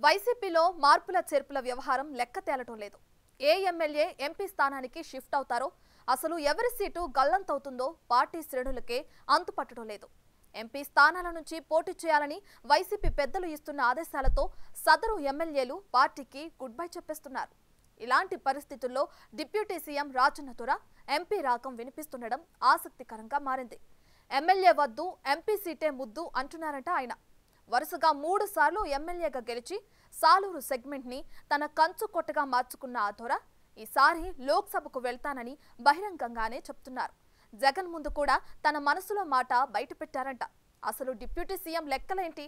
వైసీపీలో మార్పుల చేర్పుల వ్యవహారం లెక్క తేలటం లేదు. ఏ ఎమ్మెల్యే ఎంపీ స్థానానికి షిఫ్ట్ అవుతారో, అసలు ఎవరి సీటు గల్లంతవుతుందో పార్టీ శ్రేణులకే అంతుపట్టడం లేదు. ఎంపీ స్థానాల నుంచి పోటీ చేయాలని వైసీపీ పెద్దలు ఇస్తున్న ఆదేశాలతో సదరు ఎమ్మెల్యేలు పార్టీకి గుడ్ బై చెప్పేస్తున్నారు. ఇలాంటి పరిస్థితుల్లో డిప్యూటీ సీఎం రాజన్న దొర ఎంపీ రాగం వినిపిస్తుండడం ఆసక్తికరంగా మారింది. ఎమ్మెల్యే వద్దు, ఎంపీ సీటే ముద్దు అంటున్నారంట ఆయన. వరుసగా 3 సార్లు ఎమ్మెల్యేగా గెలిచి సాలూరు సెగ్మెంట్ ని తన కంచు కొట్టగా మార్చుకున్న ఆ దొర ఈసారి లోక్సభకు వెళ్తానని బహిరంగంగానే చెప్తున్నారు. జగన్ ముందు కూడా తన మనసులో మాట బయటపెట్టారంట. అసలు డిప్యూటీ సీఎం లెక్కలేంటి?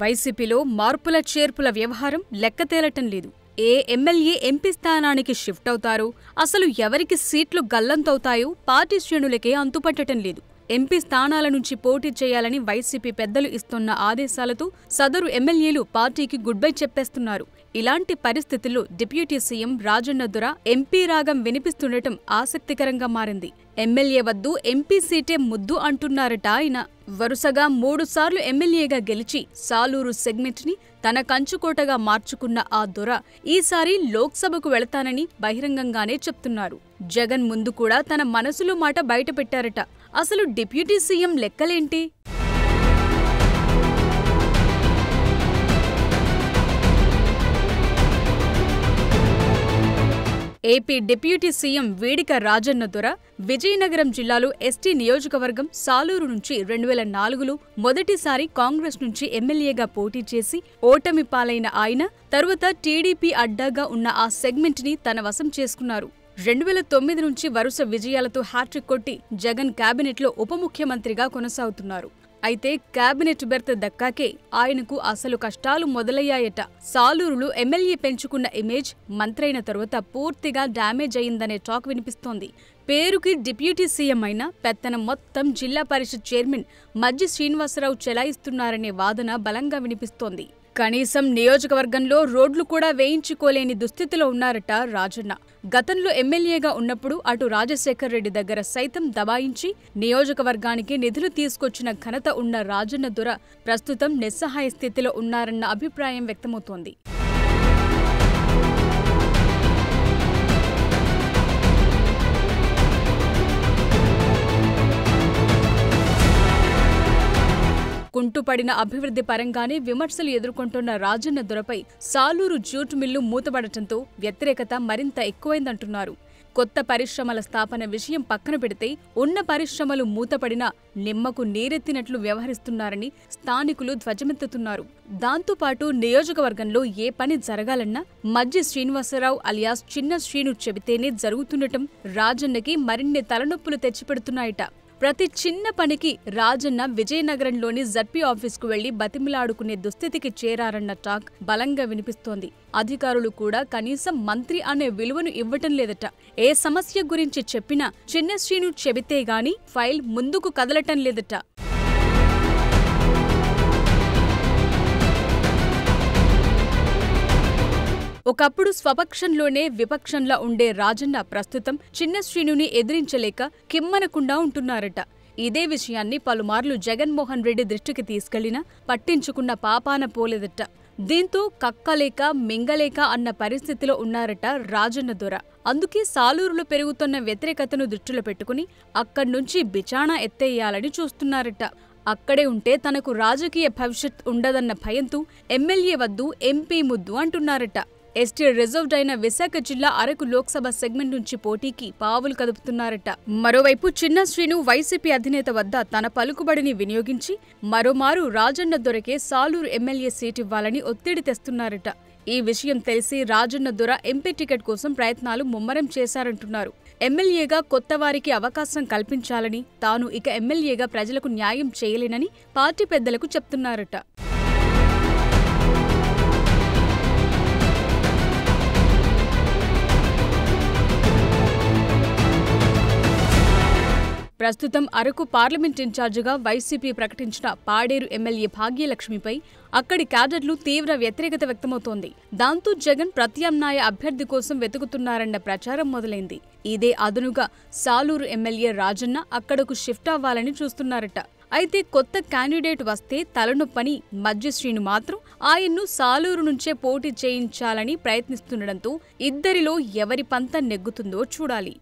వైసీపీలో మార్పుల చేర్పుల వ్యవహారం లెక్కతేలటం లేదు. ఏ ఎమ్మెల్యే ఎంపీ స్థానానికి షిఫ్ట్ అవుతారో, అసలు ఎవరికి సీట్లు గల్లంతవుతాయో పార్టీ శ్రేణులకే అంతుపట్టడం లేదు. ఎంపీ స్థానాల నుంచి పోటీ చేయాలని వైసీపీ పెద్దలు ఇస్తున్న ఆదేశాలతో సదరు ఎమ్మెల్యేలు పార్టీకి గుడ్ బై చెప్పేస్తున్నారు. ఇలాంటి పరిస్థితుల్లో డిప్యూటీ సీఎం రాజన్న దొర ఎంపీ రాగం వినిపిస్తుండటం ఆసక్తికరంగా మారింది. ఎమ్మెల్యే వద్దు, ఎంపీ సీటే ముద్దు అంటున్నారట ఆయన. వరుసగా 3 సార్లు ఎమ్మెల్యేగా గెలిచి సాలూరు సెగ్మెంట్ ని తన కంచుకోటగా మార్చుకున్న ఆ దొర ఈసారి లోక్సభకు వెళతానని బహిరంగంగానే చెప్తున్నారు. జగన్ ముందు కూడా తన మనసులో మాట బయటపెట్టారట. అసలు డిప్యూటీ సీఎం లెక్కలేంటి? ఏపీ డిప్యూటీ సీఎం వేడిక రాజన్న దొర విజయనగరం జిల్లాలో ఎస్టీ నియోజకవర్గం సాలూరు నుంచి 2004లో మొదటిసారి కాంగ్రెస్ నుంచి ఎమ్మెల్యేగా పోటీ చేసి ఓటమి పాలైన ఆయన తరువాత టీడీపీ అడ్డాగా ఉన్న ఆ సెగ్మెంట్ ని తన వశం చేసుకున్నారు. 2009 నుంచి వరుస విజయాలతో హ్యాట్రిక్ కొట్టి జగన్ కేబినెట్లో ఉప ముఖ్యమంత్రిగా కొనసాగుతున్నారు. అయితే కేబినెట్ బెర్త్ దక్కాకే ఆయనకు అసలు కష్టాలు మొదలయ్యాయట. సాలూరులో ఎమ్మెల్యే పెంచుకున్న ఇమేజ్ మంత్రైన తరువాత పూర్తిగా డ్యామేజ్ అయిందనే టాక్ వినిపిస్తోంది. పేరుకి డిప్యూటీ సీఎం అయినా పెత్తనం మొత్తం జిల్లా పరిషత్ చైర్మన్ మజ్జి శ్రీనివాసరావు చెలాయిస్తున్నారనే వాదన బలంగా వినిపిస్తోంది. కనీసం నియోజకవర్గంలో రోడ్లు కూడా వేయించుకోలేని దుస్థితిలో ఉన్నారట రాజన్న. గతంలో ఎమ్మెల్యేగా ఉన్నప్పుడు అటు రాజశేఖర్ రెడ్డి దగ్గర సైతం దబాయించి నియోజకవర్గానికి నిధులు తీసుకొచ్చిన ఘనత ఉన్న రాజన్న దొర ప్రస్తుతం నిస్సహాయ స్థితిలో ఉన్నారన్న అభిప్రాయం వ్యక్తమవుతోంది. కుంటుపడిన అభివృద్ధి పరంగానే విమర్శలు ఎదుర్కొంటున్న రాజన్న దొరపై సాలూరు జూట్ మిల్లు మూతపడటంతో వ్యతిరేకత మరింత ఎక్కువైందంటున్నారు. కొత్త పరిశ్రమల స్థాపన విషయం పక్కన పెడితే ఉన్న పరిశ్రమలు మూతపడినా నిమ్మకు నీరెత్తినట్లు వ్యవహరిస్తున్నారని స్థానికులు ధ్వజమెత్తుతున్నారు. దాంతోపాటు నియోజకవర్గంలో ఏ పని జరగాలన్నా మజ్జి శ్రీనివాసరావు అలియాస్ చిన్న శ్రీను చెబితేనే జరుగుతుండటం రాజన్నకి మరిన్ని తలనొప్పులు తెచ్చిపెడుతున్నాయట. ప్రతి చిన్న పనికి రాజన్న విజయనగరంలోని జడ్పీ ఆఫీస్కు వెళ్లి బతిమిలాడుకునే దుస్థితికి చేరారన్న టాక్ బలంగా వినిపిస్తోంది. అధికారులు కూడా కనీసం మంత్రి అనే విలువను ఇవ్వటం లేదట. ఏ సమస్య గురించి చెప్పినా చిన్న శ్రీను చెబితే గాని ఫైల్ ముందుకు కదలటం లేదట. ఒకప్పుడు స్వపక్షంలోనే విపక్షంలా ఉండే రాజన్న ప్రస్తుతం చిన్న శ్రీనుని ఎదిరించలేక కిమ్మనకుండా ఉంటున్నారట. ఇదే విషయాన్ని పలుమార్లు జగన్మోహన్ రెడ్డి దృష్టికి తీసుకెళ్లినా పట్టించుకున్న పాపాన పోలేదట. దీంతో కక్కలేక మింగలేక అన్న పరిస్థితిలో ఉన్నారట రాజన్న దొర. అందుకే సాలూరులో పెరుగుతున్న వ్యతిరేకతను దృష్టిలో పెట్టుకుని అక్కడ్నుంచి బిచాణా ఎత్తేయాలని చూస్తున్నారట. అక్కడే ఉంటే తనకు రాజకీయ భవిష్యత్ ఉండదన్న భయంతో ఎమ్మెల్యే వద్దు, ఎంపీ ముద్దు అంటున్నారట. ఎస్టీ రిజర్వ్డ్ అయిన విశాఖ జిల్లా అరకు లోక్సభ సెగ్మెంట్ నుంచి పోటీకి పావులు కదుపుతున్నారట. మరోవైపు చిన్న శ్రీను వైసీపీ అధినేత వద్ద తన పలుకుబడిని వినియోగించి మరోమారు రాజన్న దొరకే సాలూరు ఎమ్మెల్యే సీట్ ఇవ్వాలని ఒత్తిడి తెస్తున్నారట. ఈ విషయం తెలిసి రాజన్న దొర ఎంపీ టికెట్ కోసం ప్రయత్నాలు ముమ్మరం చేశారంటున్నారు. ఎమ్మెల్యేగా కొత్తవారికి అవకాశం కల్పించాలని, తాను ఇక ఎమ్మెల్యేగా ప్రజలకు న్యాయం చేయలేనని పార్టీ పెద్దలకు చెప్తున్నారట. ప్రస్తుతం అరకు పార్లమెంట్ ఇన్ఛార్జిగా వైసీపీ ప్రకటించిన పాడేరు ఎమ్మెల్యే భాగ్యలక్ష్మిపై అక్కడి క్యాడర్లు తీవ్ర వ్యతిరేకత వ్యక్తమవుతోంది. దాంతో జగన్ ప్రత్యామ్నాయ అభ్యర్థి కోసం వెతుకుతున్నారన్న ప్రచారం మొదలైంది. ఇదే అదనుగా సాలూరు ఎమ్మెల్యే రాజన్న అక్కడకు షిఫ్ట్ అవ్వాలని చూస్తున్నారట. అయితే కొత్త క్యాండిడేట్ వస్తే తలనొప్పని మధ్యశ్రీను మాత్రం ఆయన్ను సాలూరు నుంచే పోటీ చేయించాలని ప్రయత్నిస్తుండటంతో ఇద్దరిలో ఎవరి పంతం నెగ్గుతుందో చూడాలి.